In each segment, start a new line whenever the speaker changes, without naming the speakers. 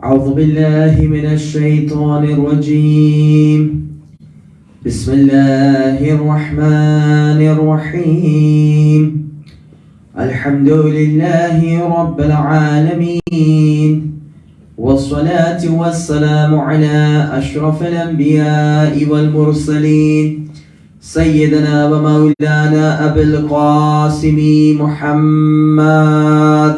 أعوذ بالله من الشيطان الرجيم. بسم الله الرحمن الرحيم. الحمد لله رب العالمين، والصلاة والسلام على أشرف الأنبياء والمرسلين، سيدنا ومولانا أبي القاسم محمد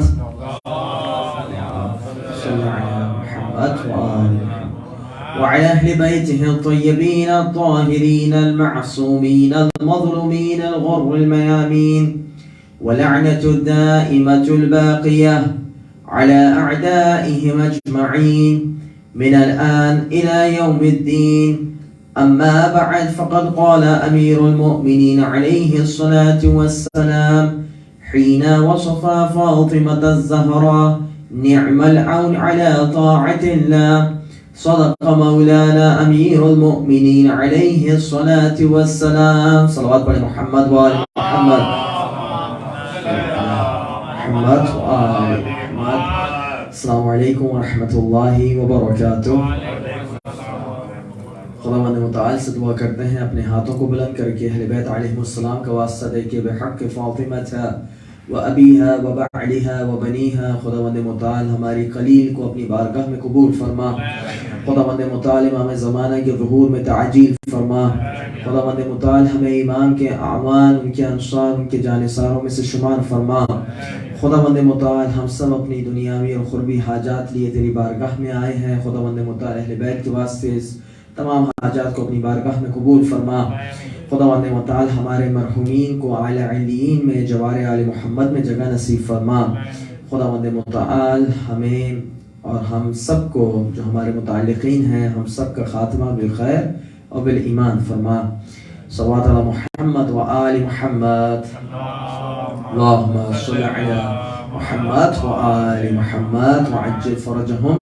وعلى أهل بيته الطيبين الطاهرين المعصومين المظلومين الغر الميامين، ولعنة الدائمة الباقية على أعدائهم أجمعين من الآن إلى يوم الدين. أما بعد، فقد قال أمير المؤمنين عليه الصلاة والسلام حين وصف فاطمة الزهراء: نعم العون على طاعة الله. صدق مولانا أمير المؤمنين عليه الصلاة والسلام. صلوات بر محمد وآل محمد محمد وآل محمد. السلام علیکم ورحمۃ اللہ وبرکاتہ. خداوند متعال سے دعا کرتے ہیں اپنے ہاتھوں کو بلند کر کے اہل بیت علیہم السلام کا واسطہ دے کے بحق فاطمہ و ابیہا و بعلہا و بنیہا. خداوند متعال ہماری خلیل کو اپنی بارگاہ میں قبول فرما. خداوند متعال امام زمانہ کے ظہور میں تعجیل فرما. خداوند متعال ہمیں ایمان کے اعوان، ان کے انصار، ان کے جانثاروں میں سے شمار فرما. خداوند متعال ہم سب اپنی دنیاوی اور قربی حاجات لیے تیری بارگاہ میں آئے ہیں. خداوند متعال اہل بیت کے واسطے تمام حاجات کو اپنی بارگاہ میں قبول فرما. خداوند متعال ہمارے مرحومین کو اعلی علیین میں جوار آل محمد میں جگہ نصیب فرما. خداوند متعال ہمیں اور ہم سب کو جو ہمارے متعلقین ہیں ہم سب کا خاتمہ بالخیر اور بالایمان فرما. صلوات علی محمد و آل محمد. اللہم صل علی محمد و آل محمد وعجل فرجہم.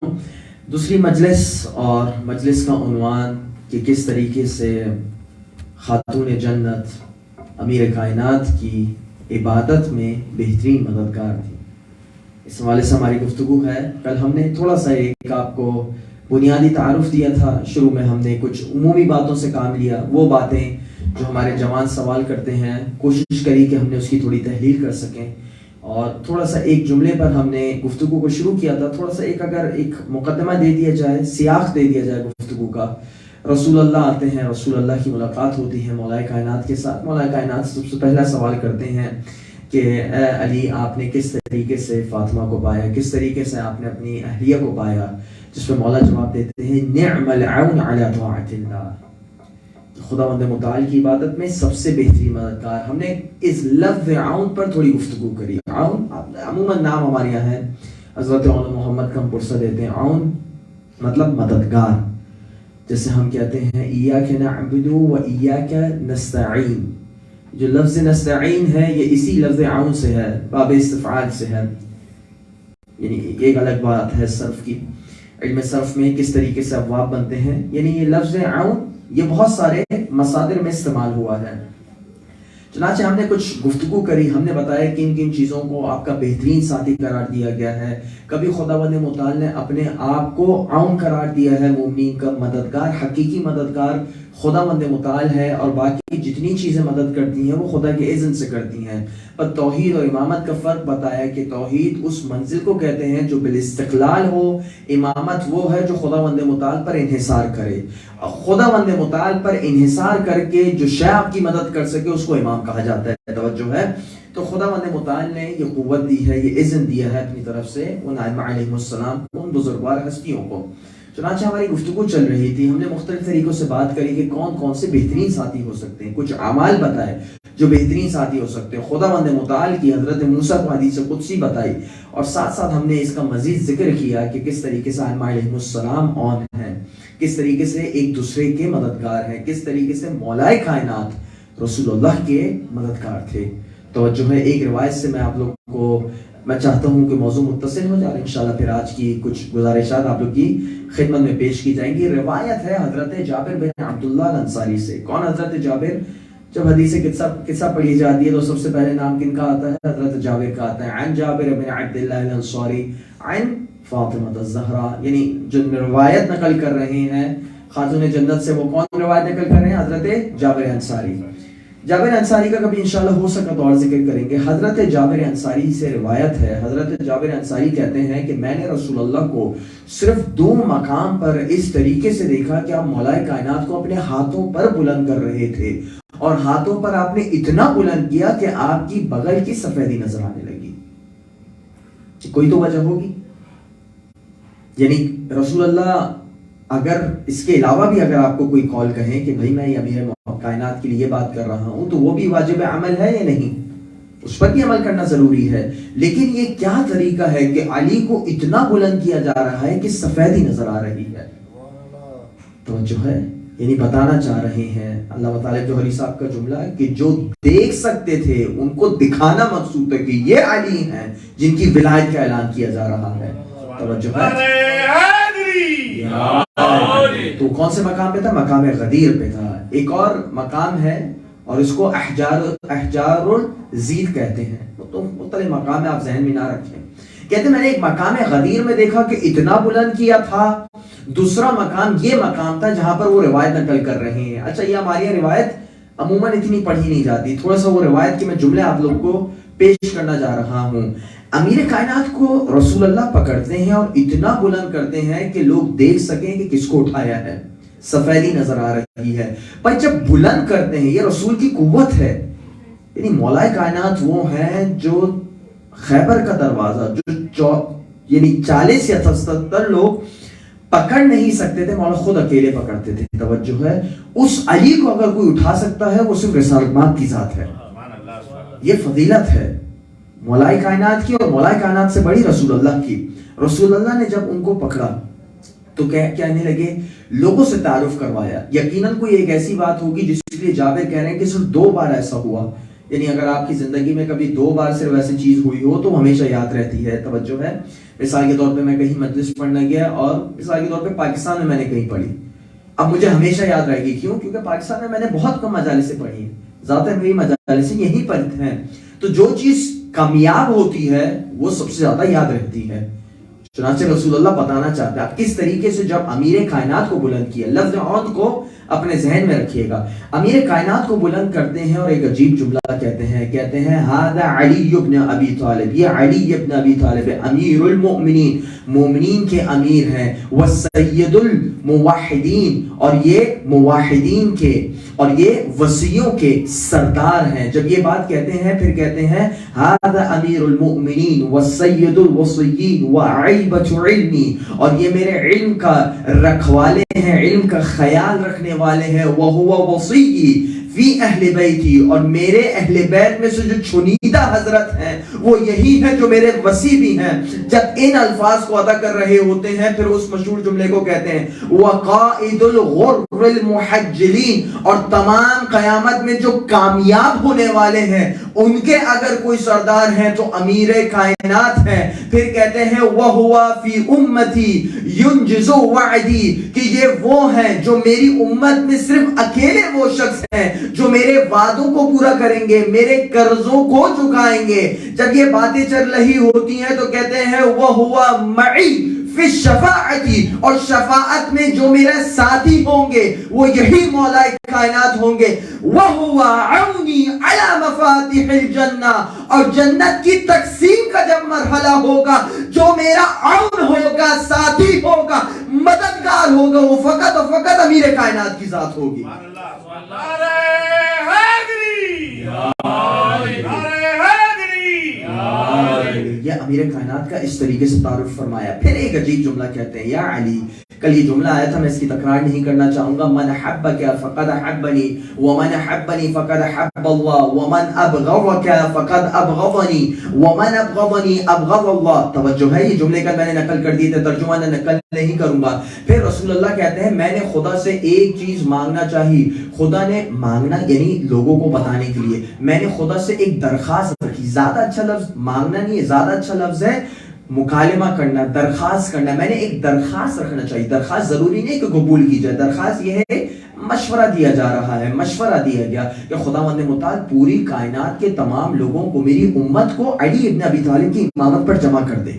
دوسری مجلس اور مجلس کا عنوان کہ کس طریقے سے خاتون جنت امیر کائنات کی عبادت میں بہترین مددگار تھی. اس حوالے سے ہماری گفتگو ہے. کل ہم نے تھوڑا سا ایک آپ کو بنیادی تعارف دیا تھا. شروع میں ہم نے کچھ عمومی باتوں سے کام لیا. وہ باتیں جو ہمارے جوان سوال کرتے ہیں کوشش کری کہ ہم نے اس کی تھوڑی تحلیل کر سکیں. اور تھوڑا سا ایک جملے پر ہم نے گفتگو کو شروع کیا تھا. تھوڑا سا اگر ایک مقدمہ دے دیا جائے، سیاق دے دیا جائے گفتگو کا. رسول اللہ آتے ہیں، رسول اللہ کی ملاقات ہوتی ہے مولا کائنات کے ساتھ. مولا کائنات سب سے پہلا سوال کرتے ہیں کہ اے علی، آپ نے کس طریقے سے فاطمہ کو پایا، کس طریقے سے آپ نے اپنی اہلیہ کو پایا؟ جس پہ مولا جواب دیتے ہیں نعم العون علی طاعت اللہ. خداوند متعال کی عبادت میں سب سے بہترین مددگار. ہم نے اس لفظ عون پر تھوڑی گفتگو کری. عون عموماً نام ہمارے یہاں ہے، حضرت عون محمد کا ہم پرسہ دیتے ہیں. عون مطلب مددگار. جیسے ہم کہتے ہیں ایاک نعبد و ایاک نستعین. جو لفظ نستعین ہے یہ اسی لفظ عون سے ہے، باب استفعال سے ہے. یعنی ایک الگ بات ہے صرف کی. علم صرف میں کس طریقے سے ابواب بنتے ہیں. یعنی یہ لفظ عون یہ بہت سارے مصادر میں استعمال ہوا ہے. چنانچہ ہم نے کچھ گفتگو کری. ہم نے بتایا کن کن چیزوں کو آپ کا بہترین ساتھی قرار دیا گیا ہے. کبھی خداوند متعال نے اپنے آپ کو عون قرار دیا ہے، مومنین کا مددگار. حقیقی مددگار خداوند متعال ہے، اور باقی جتنی چیزیں مدد کرتی ہیں وہ خدا کے اذن سے کرتی ہیں. پر توحید اور امامت کا فرق بتایا کہ توحید اس منزل کو کہتے ہیں جو بالاستقلال ہو. امامت وہ ہے جو خداوند متعال پر انحصار کرے. خداوند متعال پر انحصار کر کے جو شے آپ کی مدد کر سکے اس کو امام کہا جاتا ہے. توجہ ہے. تو خداوند متعال نے یہ قوت دی ہے، یہ اذن دیا ہے اپنی طرف سے ان ائمہ علیہم السلام ان بزرگوار ہستیوں کو. چنانچہ ہماری گفتگو چل رہی تھی. ہم نے مختلف طریقوں سے بات کری کہ کون کون سے بہترین ساتھی ہو سکتے ہیں. کچھ اعمال بتائے جو بہترین ساتھی ہو سکتے ہیں. خداوند متعال کی حضرت موسیٰ کو حدیث قدسی بتائی، اور ساتھ ساتھ ہم نے اس کا مزید ذکر کیا کہ کس طریقے سے ائمہ علیہم السلام اون ہیں، کس طریقے سے ایک دوسرے کے مددگار ہیں، کس طریقے سے مولا کائنات رسول اللہ کے مددگار تھے. توجہ ہے. ایک روایت سے میں آپ لوگ کو میں چاہتا ہوں کہ موضوع متصل ہو جائے. انشاءاللہ پھر آج کی کچھ گزارشات آپ لوگ کی خدمت میں پیش کی جائیں گی. روایت ہے حضرت جابر بن عبداللہ الانصاری سے. کون حضرت جابر؟ جب حدیث قصہ پڑھی جاتی ہے تو سب سے پہلے نام کن کا آتا ہے؟ حضرت جابر کا آتا ہے. عن جابر بن عبداللہ الانصاری عن فاطمہ الزہرا. یعنی جو روایت نقل کر رہے ہیں خاتون جنت سے، وہ کون روایت نقل کر رہے ہیں؟ حضرت جابر انصاری. جابر انصاری کا کبھی انشاءاللہ ہو سکا تو اور ذکر کریں گے. حضرت جابر انصاری سے روایت ہے، حضرت جابر انصاری کہتے ہیں کہ میں نے رسول اللہ کو صرف 2 مقام پر اس طریقے سے دیکھا کہ آپ مولا کائنات کو اپنے ہاتھوں پر بلند کر رہے تھے، اور ہاتھوں پر آپ نے اتنا بلند کیا کہ آپ کی بغل کی سفیدی نظر آنے لگی. کوئی تو وجہ ہوگی. یعنی رسول اللہ اگر اس کے علاوہ بھی اگر آپ کو کوئی کال کہیں کہ بھائی میں یہ امیر کائنات کے لیے بات کر رہا ہوں، تو وہ بھی واجب عمل ہے یا نہیں؟ اس پر بھی عمل کرنا ضروری ہے. لیکن یہ کیا طریقہ ہے کہ علی کو اتنا بلند کیا جا رہا ہے کہ سفیدی نظر آ رہی ہے. توجہ ہے، یعنی بتانا چاہ رہے ہیں اللہ تعالیٰ جوہری صاحب کا جملہ ہے کہ جو دیکھ سکتے تھے ان کو دکھانا مقصود ہے کہ یہ علی ہیں جن کی ولایت کا اعلان کیا جا رہا ہے. توجہ ہے. تو کون سے مقام پہ تھا؟ مقام غدیر پہ تھا. ایک اور مقام ہے اور اس کو احجار الزید کہتے ہیں. تو مختلف مقام ہے، آپ ذہن میں نہ رکھیں. کہتے ہیں میں نے ایک مقام غدیر میں دیکھا کہ اتنا بلند کیا تھا. دوسرا مقام یہ مقام تھا جہاں پر وہ روایت نقل کر رہے ہیں. اچھا، یہ ہماری روایت عموماً اتنی پڑھی نہیں جاتی. تھوڑا سا وہ روایت کے میں جملے آپ لوگ کو پیش کرنا جا رہا ہوں. امیر کائنات کو رسول اللہ پکڑتے ہیں اور اتنا بلند کرتے ہیں کہ لوگ دیکھ سکیں کہ کس کو اٹھایا ہے. سفیدی نظر آ رہی ہے. پر جب بلند کرتے ہیں، یہ رسول کی قوت ہے. یعنی مولا کائنات وہ ہیں جو خیبر کا دروازہ جو یعنی 40 یا 77 لوگ پکڑ نہیں سکتے تھے، مولا خود اکیلے پکڑتے تھے. توجہ ہے. اس علی کو اگر کوئی اٹھا سکتا ہے وہ صرف رسالت مات کی ذات ہے. یہ فضیلت ہے مولا کائنات کی، اور مولا کائنات سے بڑی رسول اللہ کی. رسول اللہ نے جب ان کو پکڑا تو کہنے لگے، لوگوں سے تعارف کروایا. یقیناً کوئی ایک ایسی بات ہوگی جس لیے جابر کہہ رہے ہیں کہ صرف 2 بار ایسا ہوا. یعنی اگر آپ کی زندگی میں کبھی 2 بار صرف ایسی چیز ہوئی ہو تو ہمیشہ یاد رہتی ہے. توجہ ہے. مثال کے طور پہ میں کہیں مجلس پڑھنے گیا اور مثال کے طور پہ پاکستان میں میں نے کہیں پڑھی، اب مجھے ہمیشہ یاد رہے گی. کیوں؟ کیونکہ پاکستان میں میں نے بہت کم مجالسیں پڑھی ہیں، زیادہ تر میری مجالسیں یہیں پر ہیں. تو جو چیز کامیاب ہوتی ہے وہ سب سے زیادہ یاد رہتی ہے. چنانچہ رسول اللہ بتانا چاہتے ہیں آپ کس طریقے سے جب امیر کائنات کو بلند کیا. لفظ عود کو اپنے ذہن میں رکھیے گا. امیر کائنات کو بلند کرتے ہیں اور ایک عجیب جملہ کہتے ہیں ھذا علی ابن ابی طالب، یہ علی ابن ابی طالب امیر المؤمنین، مومنین کے امیر ہیں، والسید الموحدین، اور یہ موحدین کے اور یہ وصیوں کے سردار ہیں. جب یہ بات کہتے ہیں پھر کہتے ہیں ھذا امیر المؤمنین والسید الوصیین وعیبۃ علمی، اور یہ میرے علم کا رکھوالے ہیں، علم کا خیال رکھنے والے ہیں. وَهُوَ وَصِيِّي فی اہل بیتی، اور میرے اہل بیت میں سے جو چنیدہ حضرت ہیں وہ یہی ہیں جو میرے وصی بھی ہیں. جب ان الفاظ کو ادا کر رہے ہوتے ہیں پھر اس مشہور جملے کو کہتے ہیں وَقَائِدُ الْغُرِّ الْمُحَجِّلِينَ، اور تمام قیامت میں جو کامیاب ہونے والے ہیں ان کے اگر کوئی سردار ہیں تو امیر کائنات ہیں. پھر کہتے ہیں وَهُوَ فِي أُمَّتِي يُنْجِزُ وَعْدِي، کہ یہ وہ ہیں جو میری امت میں صرف اکیلے وہ شخص ہیں جو میرے وعدوں کو پورا کریں گے، میرے قرضوں کو چکائیں گے. جب یہ باتیں چل رہی ہوتی ہیں تو کہتے ہیں وَهُوَ مَعِي فی الشفاعت، اور شفاعت میں جو میرے ساتھی ہوں گے وہ یہی مولا کائنات ہوں گے. وَهُوَ عَوْنِي عَلَى مَفَاتِحِ الْجَنَّةِ، اور جنت کی تقسیم کا جب مرحلہ ہوگا جو میرا عون ہوگا، ساتھی ہوگا، مددگار ہوگا، وہ فقط اور فقط امیر کائنات کی ذات ہوگی. یہ امیر کائنات کا اس طریقے سے تعارف فرمایا. پھر ایک عجیب جملہ کہتے ہیں یا علی. کل یہ جملہ آیا تھا، میں اس کی تکرار نہیں کرنا چاہوں گا. من حبک فقد حبنی ومن حبنی فقد حب اللہ ومن ابغضک فقد ابغضنی ومن ابغضنی ابغض اللہ. توجہ ہے، یہ جملے کا میں نے نقل کر دی تھے، ترجمہ نے نقل نہیں کروں گا. پھر رسول اللہ کہتے ہیں میں نے خدا سے ایک چیز مانگنا چاہی. خدا نے مانگنا یعنی لوگوں کو بتانے کے لیے میں نے خدا سے ایک درخواست رکھی. زیادہ اچھا لفظ مانگنا نہیں ہے، زیادہ اچھا لفظ ہے مکالمہ کرنا، درخواست کرنا. میں نے ایک درخواست رکھنا چاہیے. درخواست ضروری نہیں کہ قبول کی جائے، درخواست یہ ہے مشورہ دیا جا رہا ہے، مشورہ دیا گیا کہ خداوند متعال پوری کائنات کے تمام لوگوں کو، میری امت کو علی ابن ابی طالب کی امامت پر جمع کر دے۔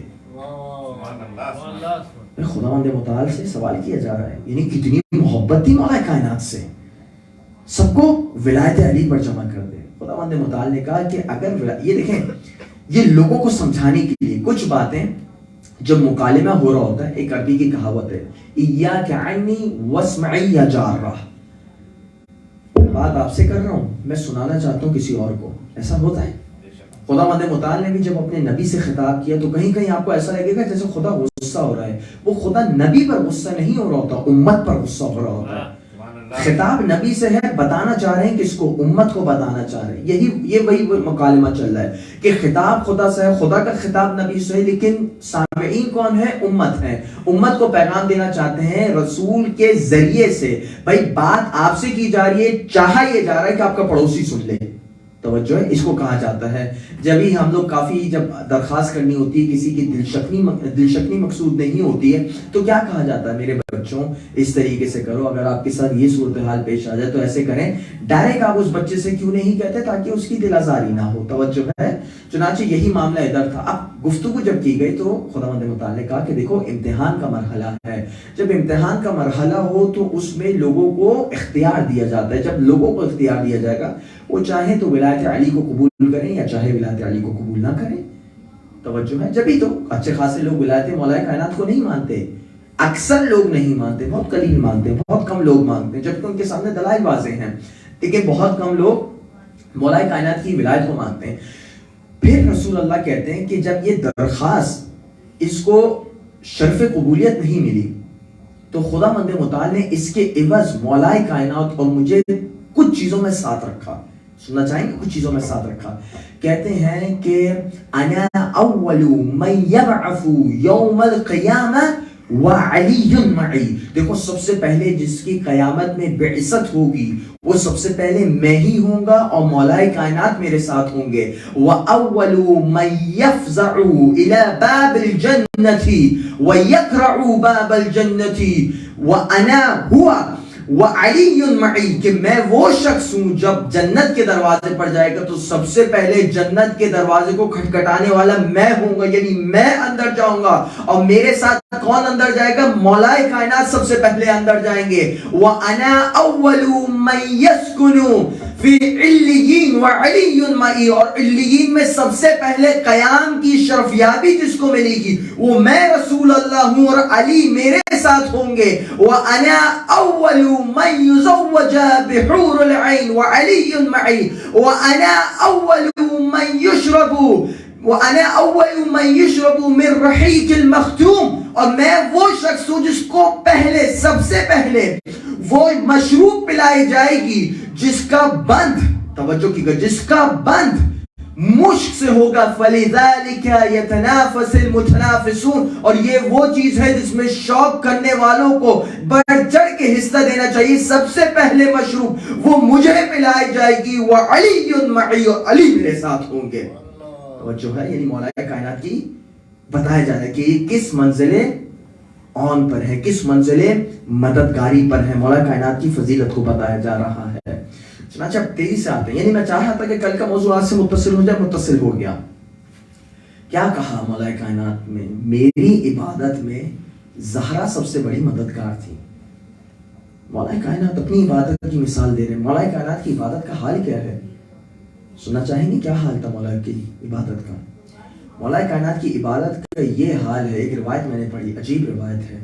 خداوند متعال سے سوال کیا جا رہا ہے، یعنی کتنی محبت تھی مولا کائنات سے، سب کو ولایت علی پر جمع کر دے۔ خداوند متعال نے کہا کہ اگر یہ دیکھیں، یہ لوگوں کو سمجھانے کے لیے کچھ باتیں جب مکالمہ ہو رہا ہوتا ہے، ایک عربی کی کہاوت ہے، ایاک عنی واسمعی یا جارہ، بات آپ سے کر رہا ہوں، میں سنانا چاہتا ہوں کسی اور کو، ایسا ہوتا ہے۔ خداوند متعال نے بھی جب اپنے نبی سے خطاب کیا تو کہیں کہیں آپ کو ایسا لگے گا جیسے خدا غصہ ہو رہا ہے، وہ خدا نبی پر غصہ نہیں ہو رہا ہوتا، امت پر غصہ ہو رہا ہوتا ہے۔ خطاب نبی سے ہے، بتانا چاہ رہے ہیں کس کو؟ امت کو بتانا چاہ رہے ہیں۔ یہ وہی مکالمہ چل رہا ہے کہ خطاب خدا سے ہے، خدا کا خطاب نبی سے ہے، لیکن سامعین کون ہے؟ امت ہے۔ امت کو پیغام دینا چاہتے ہیں رسول کے ذریعے سے، بھائی بات آپ سے کی جا رہی ہے، چاہا یہ جا رہا ہے کہ آپ کا پڑوسی سن لے۔ توجہ ہے، اس کو کہا جاتا ہے جب ہی ہم لوگ کافی جب درخواست کرنی ہوتی ہے، کسی کی دلشکنی مقصود نہیں ہوتی ہے، تو کیا کہا جاتا ہے؟ میرے بچوں اس طریقے سے کرو، اگر آپ کے ساتھ یہ صورتحال پیش آ جائے تو ایسے کریں۔ ڈائریکٹ آپ اس بچے سے کیوں نہیں کہتے تاکہ اس کی دل آزاری نہ ہو؟ توجہ ہے، چنانچہ یہی معاملہ ادھر تھا۔ اب گفتگو جب کی گئی تو خداوند متعال نے کہا کہ دیکھو امتحان کا مرحلہ ہے، جب امتحان کا مرحلہ ہو تو اس میں لوگوں کو اختیار دیا جاتا ہے۔ جب لوگوں کو اختیار دیا جائے گا، وہ چاہیں تو ولایت علی کو قبول کریں یا چاہے ولایت علی کو قبول نہ کریں۔ توجہ ہے، جبھی تو اچھے خاصے لوگ ولایت مولا کائنات کو نہیں مانتے، اکثر لوگ نہیں مانتے، بہت قلیل مانتے ہیں، بہت کم لوگ مانتے ہیں، جبکہ ان کے سامنے دلائل واضح ہیں، لیکن بہت کم لوگ مولا کائنات کی ولایت کو مانتے ہیں۔ پھر رسول اللہ کہتے ہیں کہ جب یہ درخواست اس کو شرف قبولیت نہیں ملی تو خدا مند متعال نے اس کے عوض مولا کائنات اور مجھے کچھ چیزوں میں ساتھ رکھا۔ سننا چاہیں گے؟ کچھ چیزوں میں ساتھ رکھا۔ کہتے ہیں کہ انا اول من یبعث یوم القیامہ وعلی معی، دیکھو سب سے پہلے جس کی قیامت میں بعثت ہوگی وہ سب سے پہلے میں ہی ہوں گا اور مولا کائنات میرے ساتھ ہوں گے۔ وَأَوَّلُ مَن يَفْزَعُ إِلَى بَابِ الْجَنَّةِ وَيَقْرَعُ بَابَ الْجَنَّةِ وَأَنَا هُوَ وَعَلِيٌّ مَعِي، کہ میں وہ شخص ہوں جب جنت کے دروازے پر جائے گا تو سب سے پہلے جنت کے دروازے کو کھٹکھٹانے والا میں ہوں گا، یعنی میں اندر جاؤں گا اور میرے ساتھ کون اندر جائے گا؟ مولا کائنات سب سے پہلے اندر جائیں گے۔ وَأَنَا أَوَّلُ مَن يَسْكُنُ فِي عِلِّيِّينَ وَعَلِيٌّ مَعِي، اور علیین میں سب سے پہلے قیام کی شرفیابی جس کو ملے گی وہ میں رسول اللہ ہوں اور علی میرے ساتھ ہوں گے۔ وَأَنَا أَوَّلُ مَن يُزَوَّجَ بِحُورِ الْعَيْنِ وَعَلِيٌّ مَعِي وَأَنَا أَوَّلُ مَن يُشْرَبُ وَأَنَا أَوَّلُ مَن يُشْرَبُ مِن رَحِيقِ الْمَخْتُومِ، اور میں وہ شخص ہوں جس کو پہلے سب سے پہلے وہ مشروب پلائی جائے گی جس کا بند، توجہ کیجئے، جس کا بند مشک سے ہوگا۔ فَلِذَلِكَ يَتَنَافَسِ الْمُتَنَافِسُونَ، اور یہ وہ چیز ہے جس میں شوق کرنے والوں کو بڑھ چڑھ کے حصہ دینا چاہیے۔ سب سے پہلے مشروب وہ مجھے پلائی جائے گی، وَعَلِيٌّ مَعِي، اور علی میرے ساتھ ہوں گے۔ توجہ ہے، یعنی مولا کائنات کی بتایا جا رہا ہے کہ یہ کس منزل آن پر ہے، کس منزل مددگاری پر ہے، مولا کائنات کی فضیلت کو بتایا جا رہا ہے۔ چنانچہ اب تیزی سے آتے ہیں، یعنی میں چاہا تھا کہ کل کا موضوع آج سے متصل ہو جائے، متصل ہو گیا۔ کیا کہا مولا کائنات میں؟ میری عبادت میں زہرا سب سے بڑی مددگار تھی۔ مولا کائنات اپنی عبادت کی مثال دے رہے ہیں۔ مولا کائنات کی عبادت کا حال کیا ہے؟ سننا چاہیں گے کیا حال تھا مولا کی عبادت کا؟ مولا کائنات کی عبادت کا یہ حال ہے، ایک روایت میں نے پڑھی، عجیب روایت ہے۔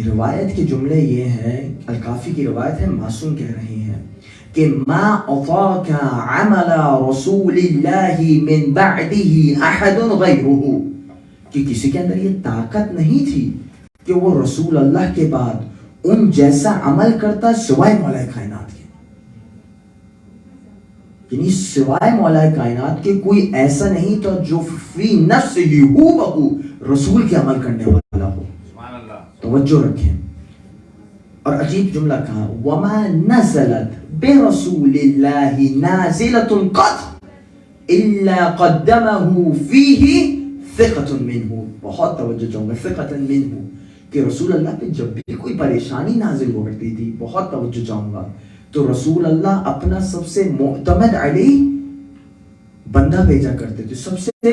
روایت کے جملے یہ ہیں، الکافی کی روایت ہے، معصوم کہہ رہی ہیں کہ ما اطاق عمل رسول اللہ من بعدہ احد غیرہ، کہ کسی کے اندر یہ طاقت نہیں تھی کہ وہ رسول اللہ کے بعد ان جیسا عمل کرتا سوائے مولا کائنات کے، یعنی سوائے مولا کائنات کے کوئی ایسا نہیں تھا جو فی نفس ہی ہو بہو رسول کے عمل کرنے والا ہو۔ توجہ رکھیں، اور عجیب جملہ کہا، وَمَا نَزَلَتْ بِرَسُولِ اللَّهِ نَازِلَةٌ قَطْ إِلَّا قَدَّمَهُ فِيهِ ثِقَةٌ مِّنْهُ، بہت توجہ چاہوں گا، ثِقَةٌ مِّنْهُ، کہ رسول اللہ پہ جب بھی کوئی پریشانی نازل ہو کرتی تھی، بہت توجہ چاہوں گا، تو رسول اللہ اپنا سب سے معتمد علیہ بندہ بھیجا کرتے تھے. سب سے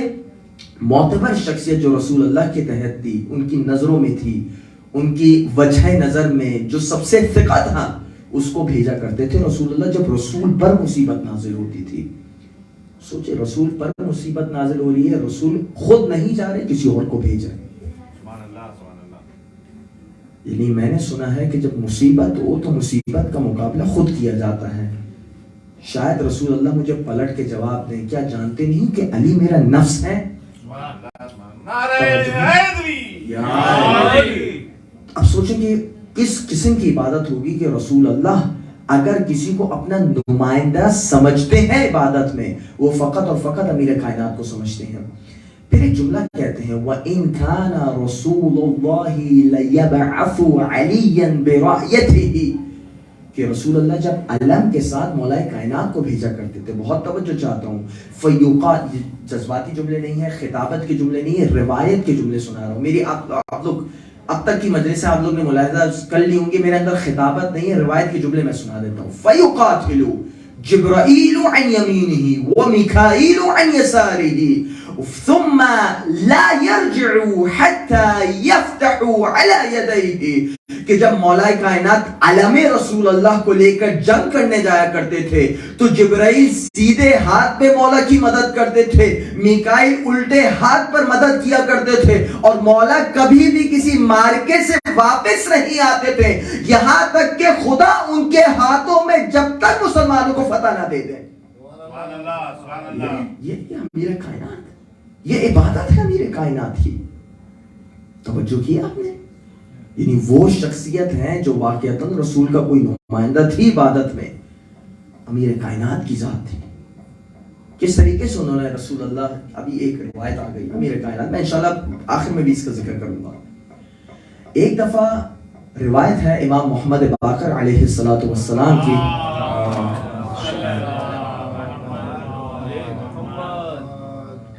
معتبر شخصیت جو رسول اللہ کے تحت تھی، ان کی نظروں میں تھی، ان کی وجہ نظر میں جو سب سے ثقہ تھا، اس کو بھیجا کرتے تھے. رسول اللہ جب رسول پر مصیبت نازل ہوتی تھی، سوچے رسول پر مصیبت نازل ہو رہی ہے، رسول خود نہیں جا رہے، کسی اور کو بھیج رہے. یعنی میں نے سنا ہے کہ جب مصیبت ہو تو مصیبت کا مقابلہ خود کیا جاتا ہے. شاید رسول اللہ مجھے پلٹ کے جواب دیں، کیا جانتے نہیں کہ علی میرا نفس ہے؟ اب سوچیں کہ کس قسم کی عبادت ہوگی کہ رسول اللہ اگر کسی کو اپنا نمائندہ سمجھتے ہیں عبادت میں، وہ فقط اور فقط امیر کائنات کو سمجھتے ہیں. پھر ایک جملہ کہتے ہیں وَإِن كَانَ رَسُولُ اللَّهِ لَيَبْعَثُ عَلِيًّا بِرَأْيَتِهِ، کہ رسول اللہ جب علم کے ساتھ مولا کائنات کو بھیجا کرتے تھے. بہت توجہ چاہتا ہوں، فیوقات جذباتی جملے نہیں ہیں، خطابت کے جملے نہیں ہیں، روایت کے جملے سنا رہا ہوں. میری آپ لوگ اب تک کی مجلس سے آپ لوگ نے ملاحظہ کر لی ہوں گی، میرے اندر خطابت نہیں ہے، روایت کے جملے میں سنا دیتا ہوں. فیقاتل جبرائیل عن یمینہ ومیکائیل عن یسارہ ثم لا يرجعوا حتى يفتحوا على يديه، کہ جب مولا کائنات علم رسول اللہ کو لے کر جنگ کرنے جایا کرتے تھے تو جبرائیل سیدھے ہاتھ پہ مولا کی مدد کرتے تھے، میکائیل الٹے ہاتھ پر مدد کیا کرتے تھے، اور مولا کبھی بھی کسی مارکے سے واپس نہیں آتے تھے یہاں تک کہ خدا ان کے ہاتھوں میں جب تک مسلمانوں کو فتح نہ دے دے. یہ امیر کائنات، یہ عبادت ہے امیر کائنات کی. توجہ کیا آپ نے؟ یعنی وہ شخصیت ہیں جو واقعتاً رسول کا کوئی نمائندہ تھی عبادت میں، امیر کائنات کی ذات تھی. کس طریقے سے انہوں نے رسول اللہ، ابھی ایک روایت آ گئی امیر کائنات، میں انشاءاللہ آخر میں بھی اس کا ذکر کروں گا. ایک دفعہ روایت ہے امام محمد باقر علیہ السلام کی،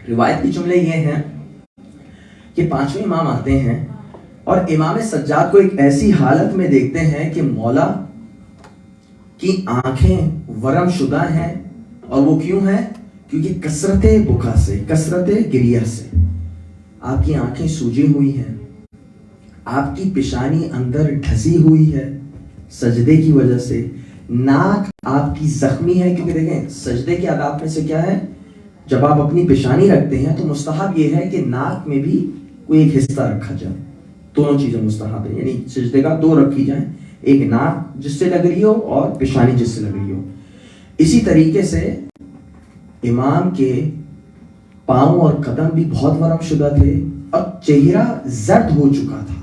روایت کی جملے یہ ہیں کہ پانچویں امام آتے ہیں اور امام سجاد کو ایک ایسی حالت میں دیکھتے ہیں کہ مولا کی آنکھیں ورم شدہ ہیں. اور وہ کیوں ہیں؟ کیونکہ کثرت بکا سے، کثرت گریہ سے آپ کی آنکھیں سوجی ہوئی ہیں، آپ کی پیشانی اندر ڈھسی ہوئی ہے سجدے کی وجہ سے، ناک آپ کی زخمی ہے. کیونکہ دیکھیں سجدے کے آداب میں سے کیا ہے، جب آپ اپنی پیشانی رکھتے ہیں تو مستحب یہ ہے کہ ناک میں بھی کوئی ایک حصہ رکھا جائے. دونوں چیزیں مستحب ہیں، یعنی سجدے کا دو رکھی جائیں، ایک ناک جس سے لگ رہی ہو اور پیشانی جس سے لگ رہی ہو. اسی طریقے سے امام کے پاؤں اور قدم بھی بہت ورم شدہ تھے اور چہرہ زرد ہو چکا تھا.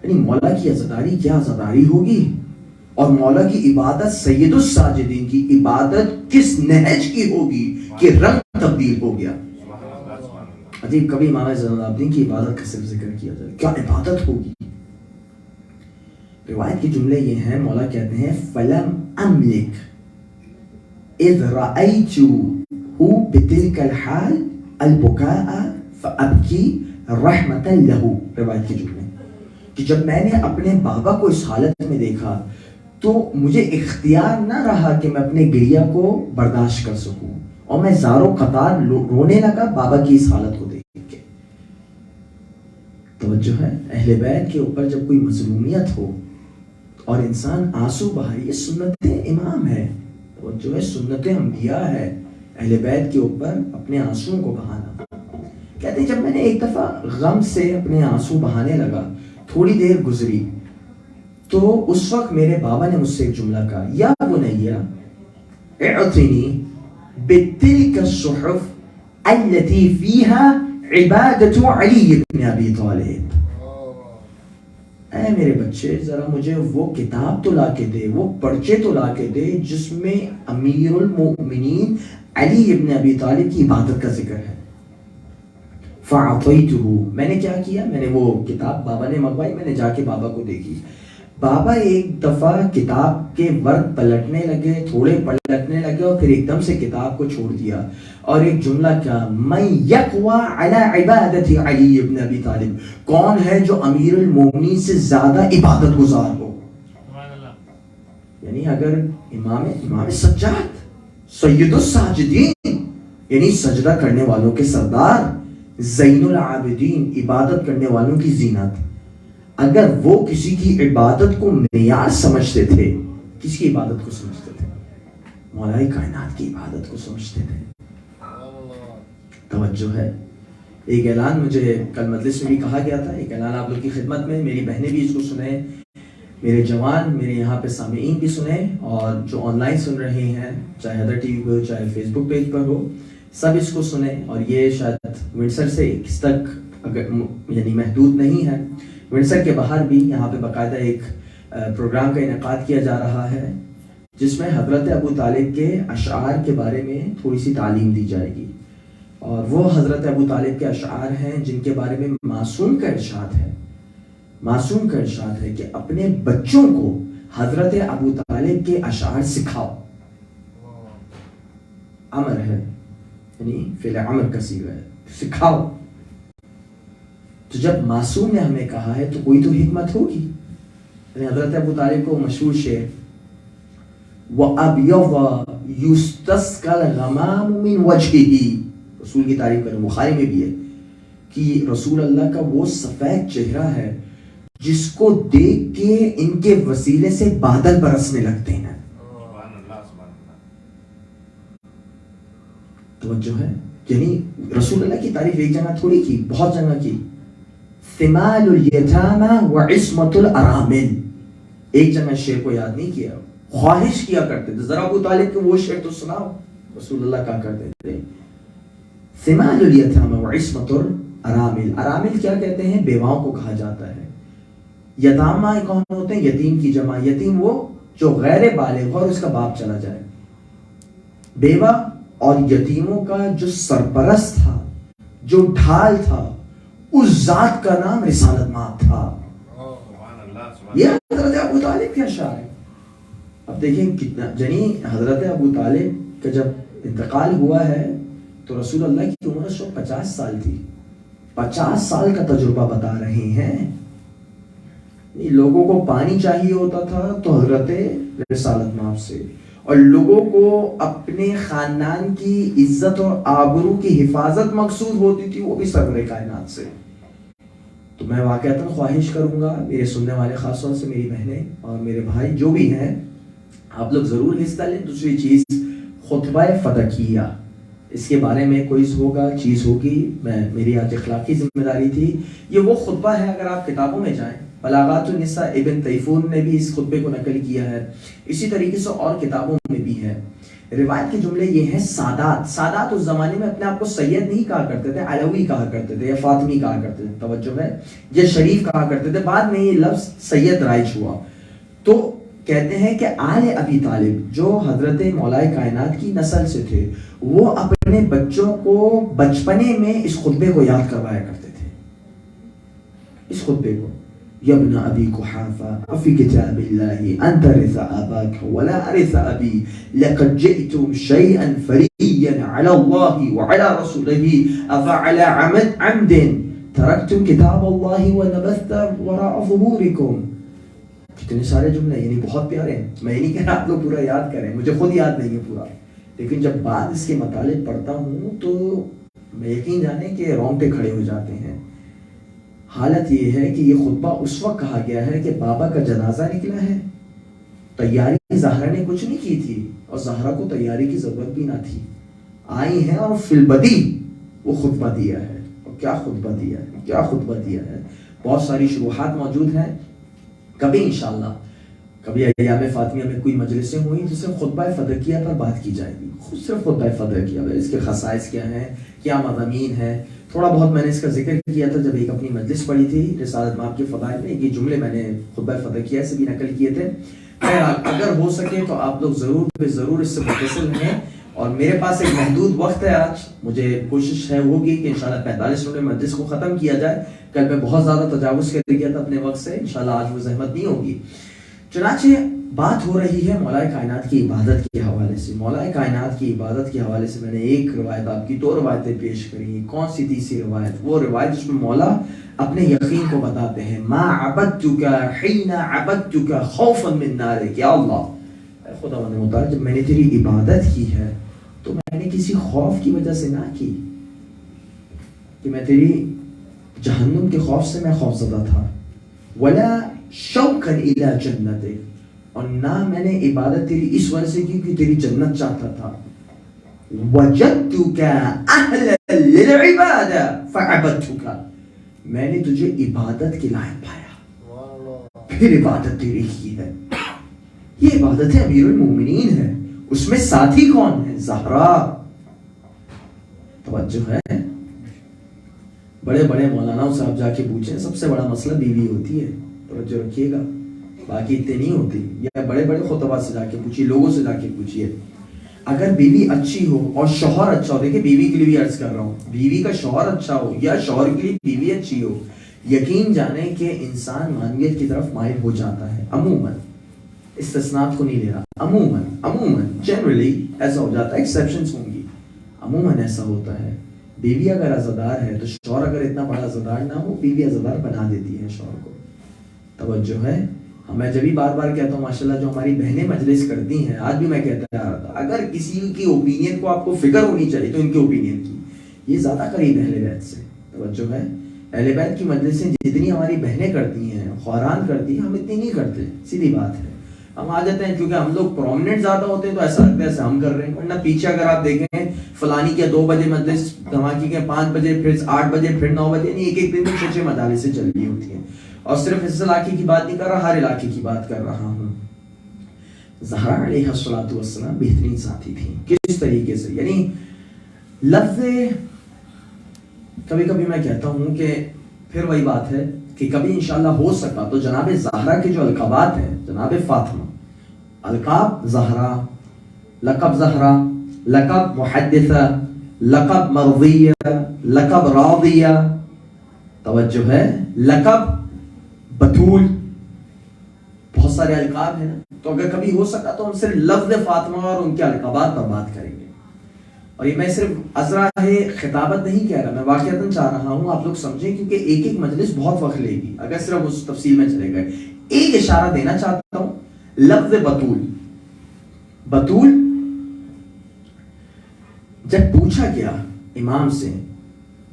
یعنی مولا کی عزاداری کیا عزاداری ہوگی، اور مولا کی عبادت سید الساجدین کی عبادت کس نہج کی ہوگی کہ رنگ تبدیل ہو گیا. عجیب، کبھی امام زین العابدین کی عبادت کا صرف ذکر کیا جائے، کیا عبادت ہوگی. روایت کے جملے یہ ہیں، مولا کہتے ہیں فَلَمْ أَمْلِكْ إِذْ رَأَيْتُهُ بِتِلْكَ الْحَالِ الْبُكَاءَ فَأَبْكِي رَحْمَةً لَهُ. روایت کے جملے کہ جب میں نے اپنے بابا کو اس حالت میں دیکھا تو مجھے اختیار نہ رہا کہ میں اپنے گریہ کو برداشت کر سکوں، اور میں زارو قطار رونے لگا بابا کی اس حالت کو دیکھ کے. توجہ ہے، اہل بیت کے اوپر جب کوئی مظلومیت ہو اور انسان آنسو بہائے، یہ سنت امام ہے، توجہ ہے، سنت انبیاء ہے اہل بیت کے اوپر اپنے آنسوں کو بہانا. کہتے ہیں جب میں نے ایک دفعہ غم سے اپنے آنسو بہانے لگا، تھوڑی دیر گزری تو اس وقت میرے بابا نے مجھ سے ایک جملہ کہا، یا بنیا اعطنی بتلک الصحف التي فيها عبادت علی بن ابی طالب. اے میرے بچے، ذرا مجھے وہ کتاب تو لا کے دے، وہ پرچے تو لا کے دے جس میں امیر المؤمنین علی ابن ابی طالب کی عبادت کا ذکر ہے. فَعَطَيْتُهُ، میں نے کیا کیا، میں نے وہ کتاب بابا نے منگوائی، میں نے جا کے بابا کو دیکھی. بابا ایک دفعہ کتاب کے ورق پلٹنے لگے، تھوڑے پلٹنے لگے اور پھر ایک دم سے کتاب کو چھوڑ دیا اور ایک جملہ کیا، من یقوی علی عبادت علی ابن ابی طالب، کون ہے جو امیر المومنین سے زیادہ عبادت گزار ہو. یعنی اگر امام سجاد سید الساجدین، یعنی سجدہ کرنے والوں کے سردار، زین العابدین، عبادت کرنے والوں کی زینت، اگر وہ کسی کی عبادت کو معیار سمجھتے تھے، کس کی عبادت کو سمجھتے تھے؟ مولا کائنات کی عبادت کو سمجھتے تھے. توجہ ہے. ایک اعلان مجھے کل مجلس میں بھی کہا گیا تھا، ایک اعلان آپ لوگ کی خدمت میں، میری بہنیں بھی اس کو سنیں، میرے جوان، میرے یہاں پہ سامعین بھی سنیں، اور جو آن لائن سن رہے ہیں، چاہے ادر ٹی وی ہو چاہے فیس بک پیج پر ہو، سب اس کو سنیں. اور یہ شاید ونڈسر سے کس تک اگر یعنی محدود نہیں ہے، ونڈسر کے باہر بھی یہاں پہ باقاعدہ ایک پروگرام کا انعقاد کیا جا رہا ہے جس میں حضرت ابو طالب کے اشعار کے بارے میں تھوڑی سی تعلیم دی جائے گی. اور وہ حضرت ابو طالب کے اشعار ہیں جن کے بارے میں معصوم کا ارشاد ہے، معصوم کا ارشاد ہے کہ اپنے بچوں کو حضرت ابو طالب کے اشعار سکھاؤ. امر ہے، یعنی فعل امر کا صیغہ ہے، سکھاؤ. تو جب معصوم نے ہمیں کہا ہے تو کوئی تو حکمت ہوگی. یعنی حضرت ابو طالب کو مشہور شعر وَأَبْيَضَ يُسْتَسْقَى الْغَمَامُ مِنْ وَجْهِهِ، رسول کی تعریف کریں، بخاری میں بھی ہے کہ رسول اللہ کا وہ سفید چہرہ ہے جس کو دیکھ کے ان کے وسیلے سے بادل برسنے لگتے ہیں. توجہ ہے. یعنی رسول اللہ کی تعریف ایک جگہ تھوڑی کی، بہت جگہ کی. ثمال الیتامى وعصمۃ الارامل، ایک جگہ شعر کو یاد نہیں کیا، خواہش کیا کرتے تھے ذرا ابو طالب کے وہ شعر تو سناؤ. رسول اللہ کہا کرتے تھے ثمال الیتامى وعصمۃ الارامل. ارامل کیا کہتے ہیں؟ بیواؤں کو کہا جاتا ہے. یتامہ کون ہوتے ہیں؟ یتیم کی جمع. یتیم وہ جو غیر بالغ ہو اور اس کا باپ چلا جائے. بیوہ اور یتیموں کا جو سرپرست تھا، جو ڈھال تھا، اس ذات کا نام رسالت مآب تھا. یہ حضرت ابو طالب کے اشعار ہے. اب دیکھیں کتنا، یعنی حضرت ابو طالب کا جب انتقال ہوا ہے تو رسول اللہ کی عمر 50 سال تھی. 50 سال کا تجربہ بتا رہے ہیں. لوگوں کو پانی چاہیے ہوتا تھا تو حضرت رسالت مآب سے، اور لوگوں کو اپنے خاندان کی عزت اور آبرو کی حفاظت مقصود ہوتی تھی، وہ بھی سرور کائنات سے. تو میں واقعتاً خواہش کروں گا میرے سننے والے، خاص طور سے میری بہنیں اور میرے بھائی جو بھی ہیں، آپ لوگ ضرور حصہ لیں. دوسری چیز خطبہ فدکیہ، اس کے بارے میں کوئز ہوگا، چیز ہوگی. میری آج اخلاقی ذمہ داری تھی. یہ وہ خطبہ ہے، اگر آپ کتابوں میں جائیں، بلاغات النساء ابن تیفون نے بھی اس خطبے کو نقل کیا ہے، اسی طریقے سے اور کتابوں میں بھی ہے. روایت کے جملے یہ ہیں. سادات اس زمانے میں اپنے آپ کو سید نہیں کہا کرتے تھے، علوی کہا کرتے تھے یا فاطمی کہا کرتے تھے. توجہ ہے. یہ شریف کہا کرتے تھے. بعد میں یہ لفظ سید رائج ہوا. تو کہتے ہیں کہ آل ابی طالب جو حضرت مولا کائنات کی نسل سے تھے، وہ اپنے بچوں کو بچپنے میں اس خطبے کو یاد کروایا کرتے تھے. اس خطبے کو یا ابن ابی قحافہ فی کتاب اللہ انت رث اباک ولا ارث ابی لقد جئتم شیئا فریا علی اللہ وعلی رسولہ افعلی عمد ترکتم کتاب اللہ ونبثت وراء ظهورکم. کتنے سارے جملے، یعنی بہت پیارے ہیں. میں نہیں کہہ رہا آپ لوگ پورا یاد کریں، مجھے خود یاد نہیں ہے پورا، لیکن جب بعد اس کے مطالب پڑھتا ہوں تو میں یقین جانے کہ رونگٹے کھڑے ہو جاتے ہیں. حالت یہ ہے کہ یہ خطبہ اس وقت کہا گیا ہے کہ بابا کا جنازہ نکلا ہے. تیاری زہرا نے کچھ نہیں کی تھی، اور زہرا کو تیاری کی ضرورت بھی نہ تھی. آئی ہیں اور فی البدی وہ خطبہ دیا ہے. اور کیا خطبہ دیا ہے، کیا خطبہ دیا ہے. بہت ساری شروحات موجود ہیں. کبھی انشاءاللہ کبھی ایام فاطمیہ میں کوئی مجلسیں ہوئی جس میں خطبہ فدکیہ پر بات کی جائے گی. خود صرف خطبہ فدکیہ، اس کے خصائص کیا ہیں، کیا مضامین ہیں. تھوڑا بہت میں نے اس کا ذکر کیا تھا جب ایک اپنی مجلس پڑھی تھی رسالت مآب کے فضائل میں. یہ جملے میں نے خطبہ فدکیہ سے بھی نقل کیے تھے. اگر ہو سکے تو آپ لوگ ضرور اس سے متصل ہیں. اور میرے پاس ایک محدود وقت ہے آج، مجھے کوشش ہے ہوگی کہ انشاءاللہ 45 منٹ میں مجلس کو ختم کیا جائے. کل میں بہت زیادہ تجاوز کر گیا تھا اپنے وقت سے، انشاءاللہ آج وہ زحمت نہیں ہوگی. چنانچہ بات ہو رہی ہے مولا کائنات کی عبادت کے حوالے سے. مولا کائنات کی عبادت کے حوالے سے میں نے ایک روایت آپ کی 2 روایتیں پیش کری. کون سی تیسری روایت؟ وہ روایت جس میں مولا اپنے یقین کو بتاتے ہیں. ما عبدتک حین عبدتک خوفا من نارک. یا اللہ، اے خداوند متعال، جب میں نے تیری عبادت کی ہے تو میں نے کسی خوف کی وجہ سے نہ کی کہ میں تیری جہنم کے خوف سے میں خوف زدہ تھا. ولا شوقا الی جنتک، اور نہ میں نے عبادت تیری اس وجہ سے کی کہ تیری جنت چاہتا تھا. وجدتک اہلا للعبادہ فعبدتک، میں نے تجھے عبادت کے لائق پایا پھر عبادت تیری کی ہے. یہ عبادت امیر المومنین ہے. اس میں ساتھی کون ہے؟ زہرا. توجہ ہے. بڑے بڑے مولانا صاحب جا کے پوچھیں، سب سے بڑا مسئلہ بیوی ہوتی ہے. توجہ رکھیے گا، باقی اتنے نہیں ہوتی. یا بڑے بڑے خطبہ سے جا کے پوچھیے، لوگوں سے جا کے پوچھیے. اگر بیوی اچھی ہو اور شوہر اچھا ہو، دیکھیں بیوی کے لیے بھی عرض کر رہا ہوں، بیوی کا شوہر اچھا ہو یا شوہر کے لیے بیوی اچھی ہو، یقین جانیں کہ انسان مانویت کی طرف مائل ہو جاتا ہے. عموماً، استثناءات کو نہیں لے رہا، عموماً جنرلی ایسا ہو جاتا ہے. ایکسیپشنز ہوں گی، عموماً ایسا ہوتا ہے. بیوی اگر عزادار ہے تو شوہر اگر اتنا بڑا عزادار نہ ہو، بیوی عزادار بنا دیتی ہے شوہر کو. توجہ ہے. میں جب بھی بار بار کہتا ہوں، ماشاءاللہ جو ہماری بہنیں مجلس کرتی ہیں، آج بھی میں کہتا آ رہا تھا، اگر کسی کی اوپینین کو آپ کو فکر ہونی چاہیے تو ان کی اوپینین کی. یہ زیادہ قریب ہے اہل بیت سے. توجہ ہے. اہل بیت کی مجلسیں جتنی ہماری بہنیں کرتی ہیں، خواران کرتی ہیں، ہم اتنی نہیں کرتے. سیدھی بات ہے. ہم آ جاتے ہیں کیونکہ ہم لوگ پرومننٹ زیادہ ہوتے ہیں تو ایسا لگتا ہے ایسا ہم کر رہے ہیں. ورنہ پیچھے اگر آپ دیکھیں، فلانی کے 2 بجے مجلس، دھماکی کے 5 بجے، پھر 8 بجے، پھر 9 بجے، نہیں ایک دن میں 6 مجالسیں چل رہی ہوتی ہیں. اور صرف اس علاقے کی بات نہیں کر رہا، ہر علاقے کی بات کر رہا ہوں. زہرا علیہ الصلوۃ والسلام بہترین ساتھی تھی. کس طریقے سے؟ یعنی لفظ، کبھی کبھی میں کہتا ہوں کہ پھر وہی بات ہے کہ کبھی انشاءاللہ ہو سکتا تو جناب زہرا کے جو القابات ہیں، جناب فاطمہ، القاب زہرا، لقب زہرا، لقب محدثہ، لقب مرضیہ، لقب راضیہ. توجہ ہے. لقب بتول، بہت سارے القاب ہیں. تو اگر کبھی ہو سکا تو ہم صرف لفظ فاطمہ اور ان کے القابات پر بات کریں گے. اور یہ میں صرف عذرا خطابت نہیں کہہ رہا، میں واقعتاً چاہ رہا ہوں آپ لوگ سمجھیں، کیونکہ ایک ایک مجلس بہت وقت لے گی اگر صرف اس تفصیل میں چلے گئے. ایک اشارہ دینا چاہتا ہوں. لفظ بتول جب پوچھا گیا امام سے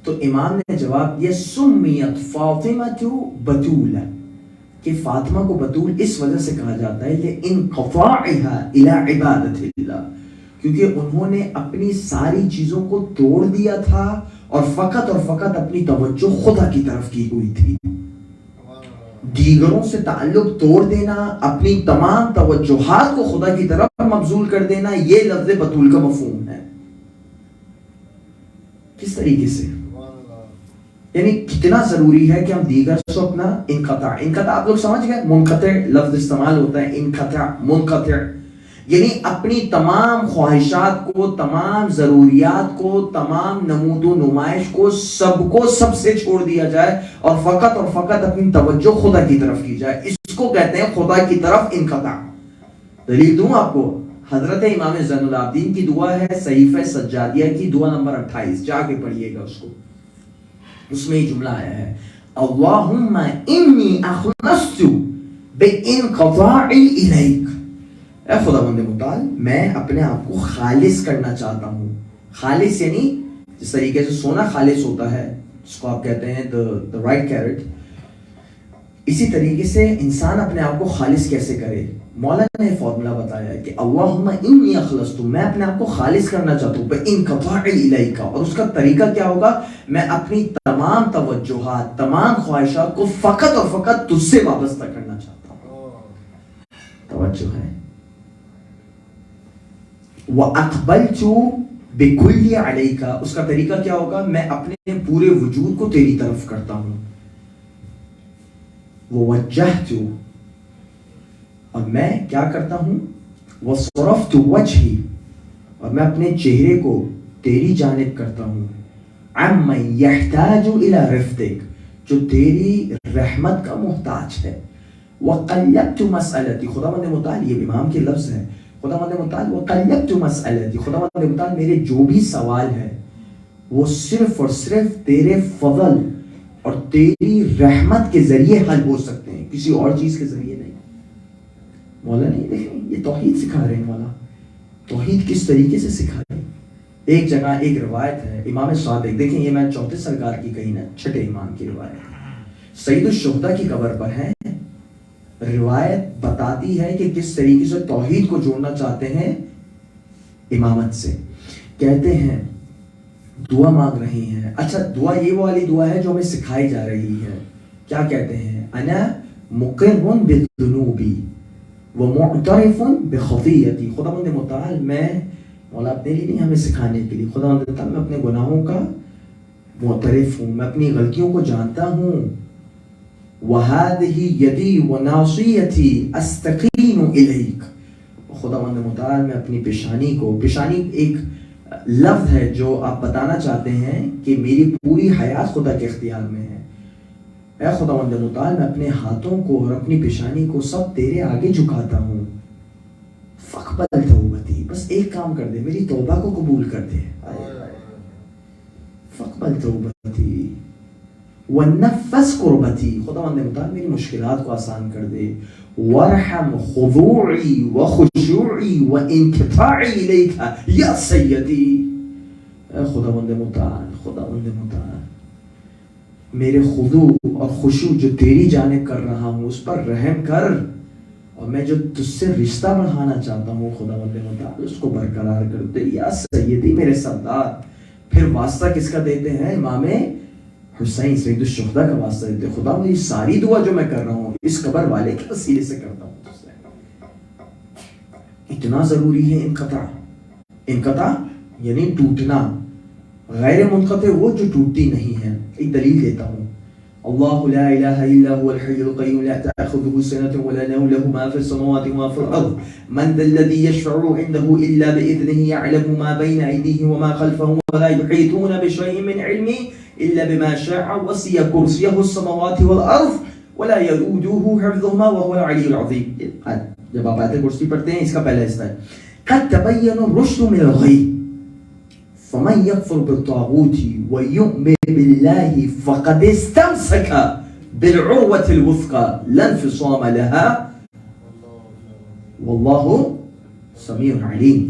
تو امام نے جواب دیا، سمیت فاطمہ بتول، کہ فاطمہ کو بتول اس وجہ سے کہا جاتا ہے لانقطاعها الى عبادت اللہ، کیونکہ انہوں نے اپنی ساری چیزوں کو توڑ دیا تھا اور فقط اپنی توجہ خدا کی طرف کی ہوئی تھی. دیگروں سے تعلق توڑ دینا، اپنی تمام توجہات کو خدا کی طرف مبذول کر دینا، یہ لفظ بتول کا مفہوم ہے. کس طریقے سے؟ یعنی کتنا ضروری ہے کہ ہم دیگر سے اپنا انقطاع آپ لوگ سمجھ گئے. منقطع لفظ استعمال ہوتا ہے، منقطع یعنی اپنی تمام خواہشات کو، تمام ضروریات کو، تمام نمود و نمائش کو سب سے چھوڑ دیا جائے اور فقط اپنی توجہ خدا کی طرف کی جائے. اس کو کہتے ہیں خدا کی طرف انقطاع. دلیل دوں آپ کو، حضرت امام زین العابدین کی دعا ہے صحیفہ سجادیہ کی دعا نمبر 28، جا کے پڑھیے گا اس کو. اس میں یہ جملہ آیا ہے، اللہم انی اخلصت بانقطاعی الیک. اے خداوند متعال، میں اپنے آپ کو خالص کرنا چاہتا ہوں. خالص یعنی جس طریقے سے سونا خالص ہوتا ہے، جس کو آپ کہتے ہیں the right carrot، اسی طریقے سے انسان اپنے آپ کو خالص کیسے کرے. مولانا نے فارمولہ بتایا ہے کہ اللہم انی اخلصت، میں اپنے آپ کو خالص کرنا چاہتا ہوں بانقطاعی الیک، اور اس کا طریقہ کیا ہوگا؟ میں اپنی تمام توجہات، تمام خواہشات کو فقط تجھ سے وابستہ کرنا چاہتا ہوں. توجہ ہے. وَأَقْبَلْتُ بِكُلِّ عَلَيْكَ، اس کا طریقہ کیا ہوگا؟ میں اپنے پورے وجود کو تیری طرف کرتا ہوں. وَوَجَّهْتُ، اور میں کیا کرتا ہوں؟ وَصَرَفْتُ وَجْهِي، اور میں اپنے چہرے کو تیری جانب کرتا ہوں. عَمَّنْ يَحْتَاجُ إِلَى رِفْتِكَ، جو تیری رحمت کا محتاج ہے. وَقَلَّبْتُ مَسْأَلَتِي، خداوند متعال، یہ امام کے لفظ ہے، خداوند متعال وَقَلَّبْتُ مَسْأَلَتِي، خداوند متعال میرے جو بھی سوال ہے وہ صرف اور صرف تیرے فضل اور تیری رحمت کے ذریعے حل ہو سکتے ہیں، کسی اور چیز کے ذریعے نہیں۔ مولا نہیں، دیکھیں یہ توحید سکھا رہے ہیں مولا، توحید کس طریقے سے سکھا رہے ہیں۔ ایک جگہ ایک روایت ہے امام صادق، دیکھیں یہ میں چوتھے سرکار کی کہی نا، چھٹے امام کی روایت، سید الشہداء کی قبر پر ہے، روایت بتاتی ہے کہ کس طریقے سے توحید کو جوڑنا چاہتے ہیں امامت سے۔ کہتے ہیں دعا مانگ رہی ہیں، اچھا دعا یہ والی دعا ہے جو ہمیں سکھائی جا رہی ہے، کیا کہتے ہیں؟ انا مقر بالذنوبی ومعترف بخطیئتی، خداوند متعال میں، مولا اپنے لیے نہیں ہمیں سکھانے کے لیے، خداوند متعال میں اپنے گناہوں کا معترف ہوں، میں اپنی غلطیوں کو جانتا ہوں، وَهَذِهِ يَدِي وَنَاصِيَتِي أَسْتَقِيمُ إِلَيْكَ، خداوند متعال میں اپنی پیشانی کو، پیشانی ایک لفظ ہے جو آپ بتانا چاہتے ہیں کہ میری پوری حیات خدا کے اختیار میں ہے، اے خداوند متعال میں اپنے ہاتھوں کو اور اپنی پیشانی کو سب تیرے آگے جھکاتا ہوں، فَقْبَلْ تَوْبَتِي، بس ایک کام کر دے، میری توبہ کو قبول کر دے، فَقْبَلْ تَوْبَتِي وَنَفَّسْ قُرْبَتِي، خداوند متعال میری مشکلات کو آسان کر دے، وَارْحَمْ خُضُوعِي وَخُشُوعِي وَإِنْكِفَاعِي إِلَيْكَ یا سیدی، اے خداوند متعال، خداوند متعال میرے خضوع اور خشوع جو تیری جانب کر رہا ہوں اس پر رحم کر، اور میں جو تجھ سے رشتہ بڑھانا چاہتا ہوں خداوند متعال اس کو برقرار کر دے یا سیدی میرے سردار۔ پھر واسطہ کس کا دیتے ہیں؟ امام حسین سید الشہداء کا واسطہ دیتے ہیں، خدا یہ ساری دعا جو میں کر رہا ہوں اس قبر والے کے وسیلے سے کرتا ہوں تجھ سے۔ اتنا ضروری ہے انقطاع، انقطاع یعنی ٹوٹنا، غیر منقطع وہ جو ٹوٹتی نہیں ہے۔ ایک دلیل دیتا ہوں، اللہ لا الہ الا هو الحی القیوم لا تأخذه سنة ولا نوم له ما في السماوات وما في الأرض من ذا الذي يشفع عنده إلا بإذنه يعلم ما بين أيديهم وما خلفهم ولا يحيطون بشيء من علمه إلا بما شاء وسع كرسيه السماوات والأرض ولا يؤوده حفظهما وهو العلي العظيم۔ جب آپ آیت کرسی پڑھتے ہیں اس کا پہلا حصہ ہے قد تبين الرشد من الغي فمن يكفر بالطاغوت ويؤمن بالله فقد استمسك بالعروة الوثقى لا انفصام لها والله سميع عليم۔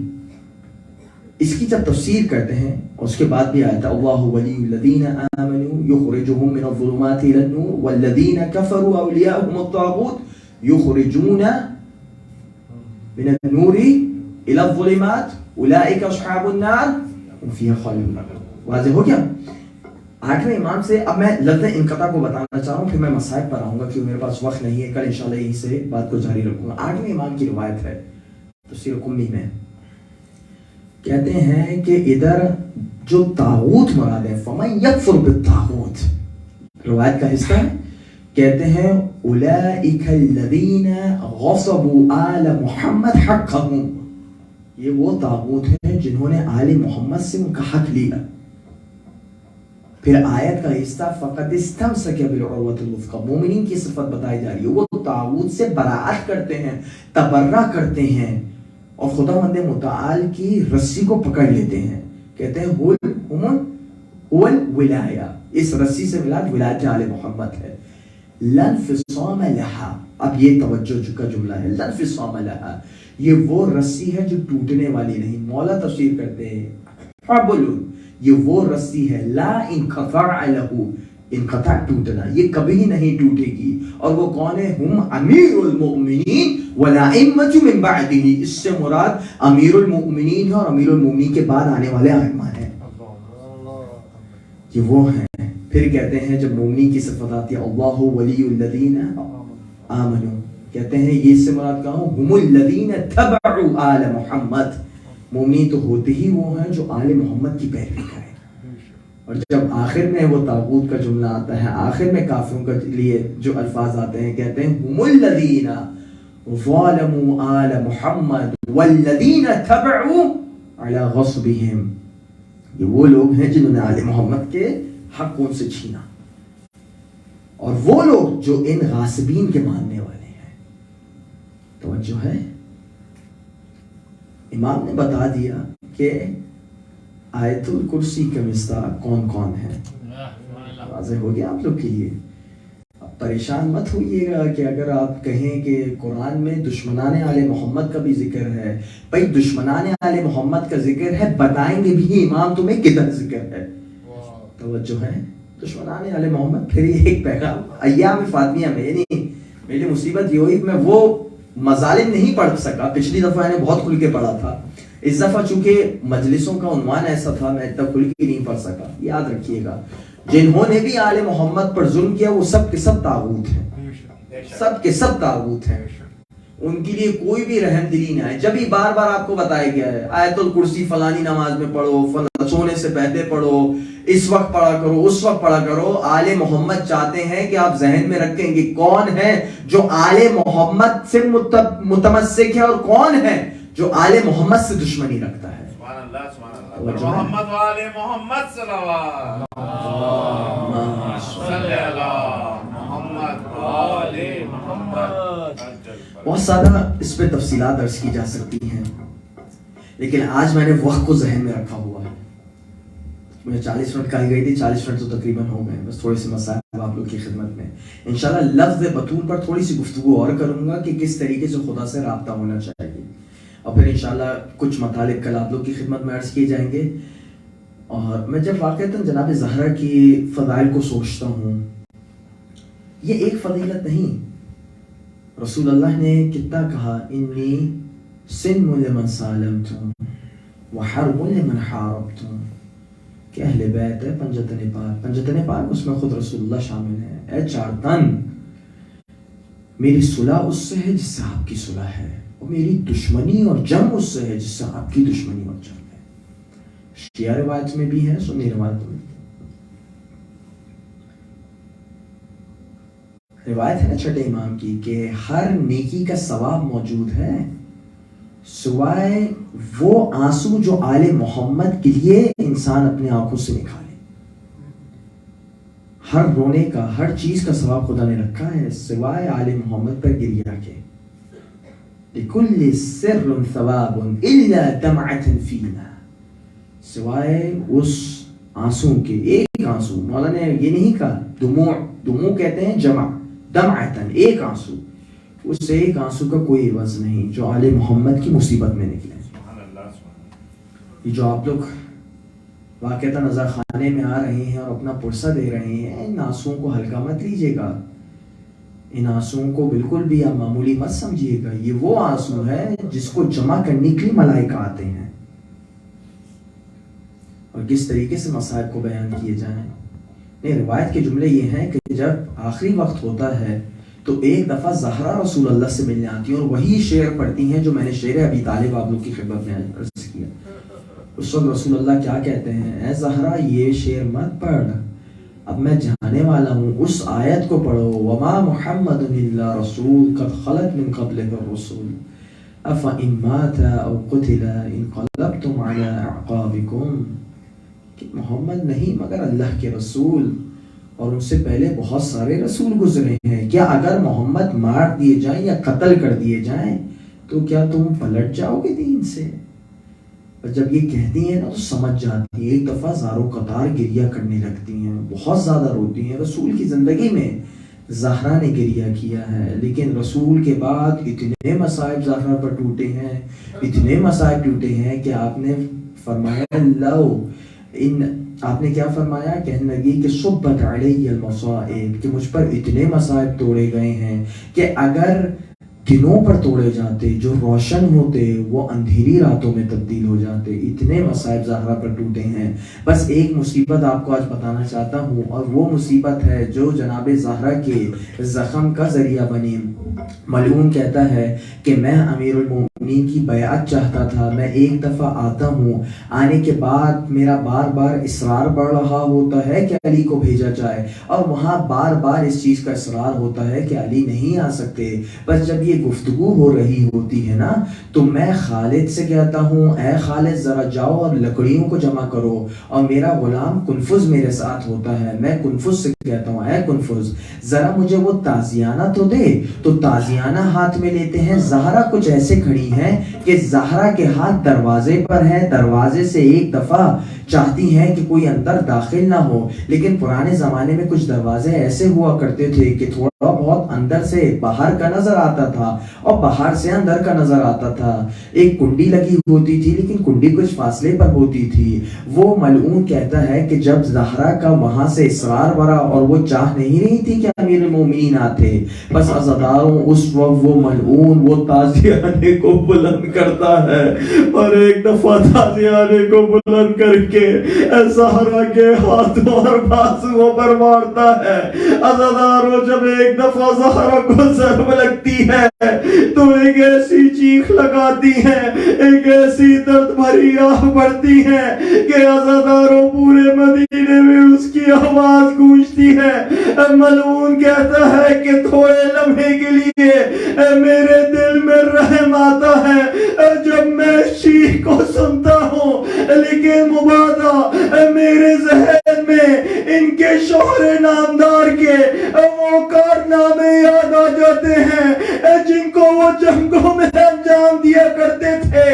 اس کی جب تفسیر کرتے ہیں اور اس کے بعد بھی آتا اللہ ولی الذین آمنوا یخرجهم من الظلمات الى النور والذین كفروا اولیاءهم الطاغوت یخرجون من النور الى الظلمات اولئک اصحاب النار هم فیہا خالدون۔ واضح ہو گیا؟ آٹھویں امام سے اب میں لفظ انقطاع کو بتانا چاہ رہا ہوں، پھر میں مسائل پر آؤں گا کیونکہ میرے پاس وقت نہیں ہے، کل انشاءاللہ یہیں سے بات کو جاری رکھوں گا۔ آٹھویں امام کی روایت ہے تفسیر قمی میں، کہتے ہیں کہ ادھر جو طاغوت مراد ہے فمن یکفر بالطاغوت، روایت کا حصہ ہے، کہتے ہیں اولئک الذین غصبوا آل محمد حقهم، یہ وہ طاغوت ہیں جنہوں نے آل محمد سے ان کا حق لیا۔ پھر آیت کا حصہ فقد استمسک بالعروۃ الوثقی، مومنین کی صفت بتائی جا رہی ہے، وہ طاغوت سے براءت کرتے ہیں، تبرہ کرتے ہیں اور خداوند متعال کی رسی کو پکڑ لیتے ہیں۔ کہتے ہیں هو الولایہ، اس رسی سے مراد ولایت آل محمد ہے۔ لا انفصام لہا، اب یہ توجہ کا جملہ ہے، لا انفصام لہا، یہ وہ رسی ہے جو ٹوٹنے والی نہیں۔ مولا تفسیر کرتے ہیں حبل، یہ وہ رسی ہے لا انقطاع لہو، انقطاع ٹوٹنا، یہ کبھی نہیں ٹوٹے گی۔ اور وہ کون ہے؟ ہم امیر المؤمنین والائمۃ من بعدہ، اس سے مراد امیر المؤمنین ہے اور امیر المؤمنین کے بعد آنے والے ائمہ ہیں، یہ وہ ہیں۔ پھر کہتے ہیں جب مومنین کی صفت آتی ہے اللہ ولی الذین آمنوا، کہتے ہیں یہ اس سے مراد کہاں؟ ہم الذین تبعوا آل محمد، مومنین تو ہوتے ہی وہ ہیں جو آل محمد کی پیروی کریں۔ اور جب آخر میں وہ طاغوت کا جملہ آتا ہے، آخر میں کافروں کے لیے جو الفاظ آتے ہیں، کہتے ہیں ہم الذین ظالموا آل محمد والذین تبعوا علی غصبہم، یہ وہ لوگ ہیں جنہوں نے آل محمد کے حق ان سے چھینا، اور وہ لوگ جو ان غاصبین کے ماننے والے ہیں۔ توجہ ہے؟ امام نے بتا دیا کہ آیت الکرسی کا مصداق کون کون ہے. واضح ہو گیا آپ لوگ کے لیے. اب پریشان مت ہوئیے گا کہ اگر آپ کہیں کہ قرآن میں دشمنان آل محمد کا بھی ذکر ہے. بھائی دشمنان آل محمد کا ذکر ہے, بتائیں گے بھی امام تمہیں کدھر ذکر ہے. توجہ ہے؟ دشمنان آل محمد. پھر یہ ایک پیغام ایام فاطمیہ میں, یعنی میری مصیبت یہ ہوئی میں وہ مظالم نہیں پڑھ سکا. پچھلی دفعہ نے بہت کھل کے پڑھا تھا, اس دفعہ چونکہ مجلسوں کا عنوان ایسا تھا میں اتنا کھل کے نہیں پڑھ سکا. یاد رکھیے گا جنہوں نے بھی آل محمد پر ظلم کیا وہ سب کے سب طاغوت ہیں, سب کے سب طاغوت ہیں. ان کے لیے کوئی بھی رحم دلی نہ آئے. جب ہی بار بار آپ کو بتایا گیا ہے آیت الکرسی فلانی نماز میں پڑھو, سونے سے پہلے پڑھو, اس وقت پڑھا کرو, اس وقت پڑھا کرو. آل محمد چاہتے ہیں کہ آپ ذہن میں رکھیں گے کون ہے جو آل محمد سے متمسک ہے اور کون ہے جو آل محمد سے دشمنی رکھتا ہے.
محمد والے محمد صلوات
بہت زیادہ اس پہ تفصیلات عرض کی جا سکتی ہیں, لیکن آج میں نے وقت کو ذہن میں رکھا ہوا ہے. مجھے 40 منٹ کہی گئی تھی, 40 منٹ تو تقریباً ہو گئے. بس تھوڑے سے مسائل آپ لوگ کی خدمت میں انشاءاللہ لفظ بطول پر تھوڑی سی گفتگو اور کروں گا کہ کس طریقے سے خدا سے رابطہ ہونا چاہیے, اور پھر انشاءاللہ کچھ مطالب کل آپ لوگ کی خدمت میں عرض کیے جائیں گے. اور میں جب واقعتاً جناب زہرا کی فضائل کو سوچتا ہوں, یہ ایک فضیلت نہیں. رسول اللہ نے کتنا کہا انی سلم لمن سالمتم وحرب لمن حاربتم, کہ اہل بیت ہے پنجتن پاک. پنجتن پاک اس میں خود رسول اللہ شامل ہے. اے چار تن, میری صلح اس سے ہے جس سے آپ کی صلح ہے, اور میری دشمنی اور جنگ اس سے ہے جس سے آپ کی دشمنی اور جنگ ہے. شیعہ روایت میں بھی ہے, سنی روایت میں روایت ہے نا چھٹے امام کی کہ ہر نیکی کا ثواب موجود ہے سوائے وہ آنسو جو آل محمد کے لیے انسان اپنے آنکھوں سے نکالے. ہر رونے کا, ہر چیز کا ثواب خدا نے رکھا ہے سوائے آل محمد پر گریہ کے. لِكُلِّ سِرٌ ثَوَابٌ إِلَّا دَمْعَةً فِينَا, سوائے اس آنسو کے. ایک آنسو, مولا نے یہ نہیں کہا دموع, دموع کہتے ہیں جمع, دمعتن ایک آنسو, اس ایک آنسو کا کوئی عوض نہیں جو آل محمد کی مصیبت میں نکلے. یہ جو آپ لوگ واقعتا نظر خانے میں آ رہے ہیں اور اپنا پرسہ دے رہے ہیں, ان آنسوؤں کو ہلکا مت لیجیے گا, ان آنسوؤں کو بالکل بھی آپ معمولی مت سمجھیے گا. یہ وہ آنسو ہے جس کو جمع کرنے کے لیے ملائکہ آتے ہیں. اور کس طریقے سے مصائب کو بیان کیے جائیں. نہیں, روایت کے جملے یہ ہیں کہ جب آخری وقت ہوتا ہے تو ایک دفعہ زہرا رسول اللہ سے ملنے آتی ہیں اور وہی شعر پڑھتی ہیں جو میں نے شعر ابی طالب آپ لوگ کی خدمت میں عرض کیا. اس وقت رسول اللہ کیا کہتے ہیں, اے زہرا یہ شعر مت پڑھ, اب میں جانے والا ہوں, اس آیت کو پڑھو وما محمد الا رسول قد خلت من قبلہ الرسل افإن مات او قتل انقلبتم على اعقابکم, کہ محمد نہیں مگر اللہ کے رسول اور ان سے پہلے بہت سارے رسول گزرے ہیں. کیا اگر محمد مار دیے جائیں یا قتل کر دیے جائیں تو کیا تم پلٹ جاؤ گے دین سے؟ اور جب یہ کہتی ہیں نا تو سمجھ جاتی ہیں. ایک دفعہ زاروں قطار گریہ کرنے لگتی ہیں, بہت زیادہ روتی ہیں. رسول کی زندگی میں زہرا نے گریہ کیا ہے, لیکن رسول کے بعد اتنے مصائب زہرا پر ٹوٹے ہیں, اتنے مصائب ٹوٹے ہیں کہ آپ نے فرمایا لو ان, آپ نے کیا فرمایا, کہنے لگی کہ صبت علی المصائب, کہ مجھ پر اتنے مصائب توڑے گئے ہیں کہ اگر دنوں پر توڑے جاتے جو روشن ہوتے وہ اندھیری راتوں میں تبدیل ہو جاتے. اتنے مصائب زہرا پر ٹوٹے ہیں. بس ایک مصیبت آپ کو آج بتانا چاہتا ہوں, اور وہ مصیبت ہے جو جناب زہرا کے زخم کا ذریعہ بنی. ملعون کہتا ہے کہ میں امیر المومنین المومنین کی بیعت چاہتا تھا. میں ایک دفعہ آتا ہوں, آنے کے بعد میرا بار بار اصرار بڑھ رہا ہوتا ہے کہ علی کو بھیجا جائے, اور وہاں بار بار اس چیز کا اصرار ہوتا ہے کہ علی نہیں آ سکتے. بس جب یہ گفتگو ہو رہی ہوتی ہے نا, تو میں خالد سے کہتا ہوں اے خالد ذرا جاؤ اور لکڑیوں کو جمع کرو, اور میرا غلام کنفذ میرے ساتھ ہوتا ہے. میں کنفذ سے کہتا ہوں اے کنفذ ذرا مجھے وہ تازیانہ تو دے. تو تازیانہ ہاتھ میں لیتے ہیں. زہرا کچھ ایسے کھڑی ہیں کہ زہرا کے ہاتھ دروازے پر ہے, دروازے سے ایک دفعہ چاہتی ہیں کہ کوئی اندر داخل نہ ہو. لیکن پرانے زمانے میں کچھ دروازے ایسے ہوا کرتے تھے کہ تھوڑا بہت اندر سے باہر کا نظر آتا تھا اور باہر سے اندر کا نظر آتا تھا. ایک کنڈی لگی ہوتی تھی, لیکن کنڈی کچھ فاصلے پر ہوتی تھی. وہ ملعون کہتا ہے کہ جب زہرا کا وہاں سے اصرار بڑھا اور وہ چاہ نہیں رہی تھی کہ امیر المومنین آتے, بس عزاداروں اس وقت وہ ملعون وہ تازیانے کو بلند کرتا ہے, اور ایک دفعہ تازیانے کو بلند کر کے زہرا کے ہاتھوں اور بازوؤں پر مارتا ہے. عزاداروں جب ایک دفعہ زہرا کو ضرب لگتی ہے تو ایک ایسی چیخ لگاتی ہے, ایک ایسی درد بھری آہ بڑھتی ہے کہ عزاداروں پورے مدینے میں اس کی آواز گونجتی ہے. ملعون کہتا ہے کہ تھوڑے لمحے کے لیے میرے دل میں رحم آتا ہے جب میں چیخ کو سنتا ہوں, لیکن مبادا میرے ذہن میں ان کے شوہر نامدار کے وہ کارنامے یاد آ جاتے ہیں جن کو وہ جنگوں میں انجام دیا کرتے تھے.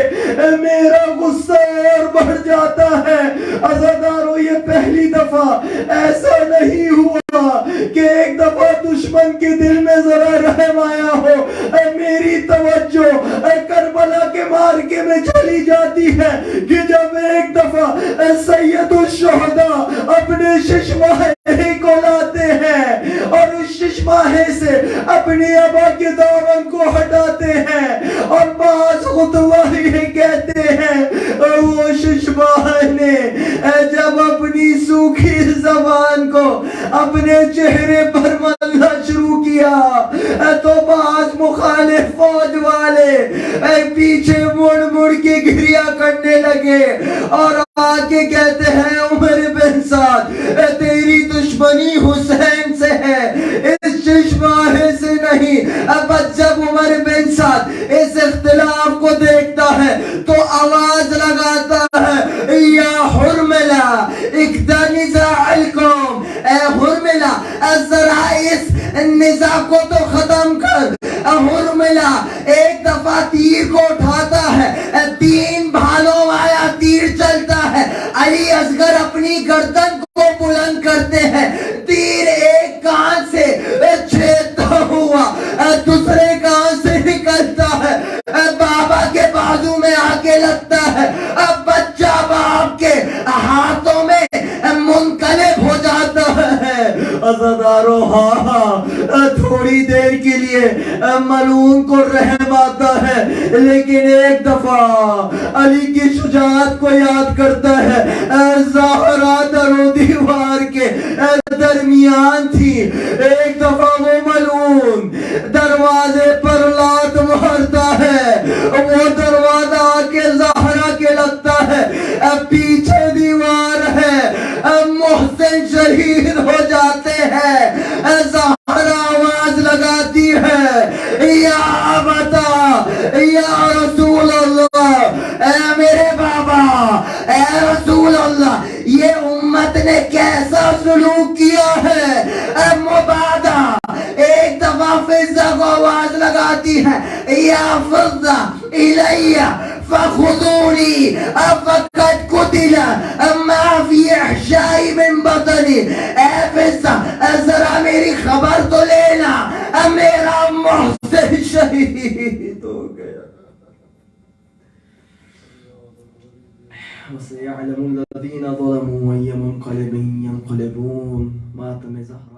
میرا غصہ اور بڑھ جاتا ہے. عزاداروں یہ پہلی دفعہ ایسا نہیں ہوا کہ ایک دفعہ دشمن کے دل میں ذرا رحم آیا ہو. میری توجہ کربلا کے مارکے میں چلی جاتی ہے کہ جب ایک دفعہ سید الشہداء اپنے ششماہے کو لاتے ہیں اور اس ششماہے سے اپنی ابا کے دامن کو ہٹاتے ہیں, اور بعض خطبہ یہ کہتے ہیں وہ ششماہے نے جب اپنی سوکھی زبان کو اپنے چہرے پر ملنا شروع کیا تو بعض مخالف فوج والے پیچھے مڑ مڑ کے گریا کرنے لگے اور آگے کہتے ہیں عمر بن سعد تیری دشمنی حسین سے ہے, اس چشماہے سے نہیں. بس جب عمر بن سعد اس اختلاف کو دیکھتا ہے تو آواز لگاتا ہے یا حرملہ اقدا نزاع القوم, اے حرملہ ذرا اس نزاع کو تو ختم کر. حرملہ ایک دفعہ تیر کو اٹھاتا ہے, 3 بھالوں والا تیر چلتا ہے. علی اصغر اپنی گردن کو بلند کرتے ہیں, تیر ایک کان سے چھیدتا ہوا دوسرے کان سے نکلتا ہے, بابا کے بازو میں آ کے لگتا ہے. بچہ باپ کے ہاتھوں میں منقلب ہو جاتا ہے. عزاداروں ہاں تھوڑی دیر کے لیے ملعون کو رحم آتا ہے, لیکن ایک دفعہ علی کی شجاعت کو یاد کرتا ہے. زہرا در و دیوار کے درمیان تھی. ایک دفعہ وہ ملعون دروازے پر لات مارتا ہے, وہ دروازہ آ کے زہرا کے لگتا ہے, پیچھے دیوار ہے, محسن شہید ہو جاتے ہیں. زہرا آواز لگاتی ہے یا بتا یا رسول اللہ, اے میرے بابا, اے رسول اللہ, یہ امت نے کیسا سلوک کیا ہے. مبادہ ایک دفعہ فضہ کو آواز لگاتی ہے یا فضہ الیہ فخذونی فقد قتل ما فی احشائی من بطنی. اے فضہ ذرا میری خبر تو لینا, میرا محسن شہید ہو گیا. وَسَيَعْلَمُ الَّذِينَ ظَلَمُوا أَيَّ مُنْقَلِبٍ يَنْقَلِبُونَ. ماتم زہرا.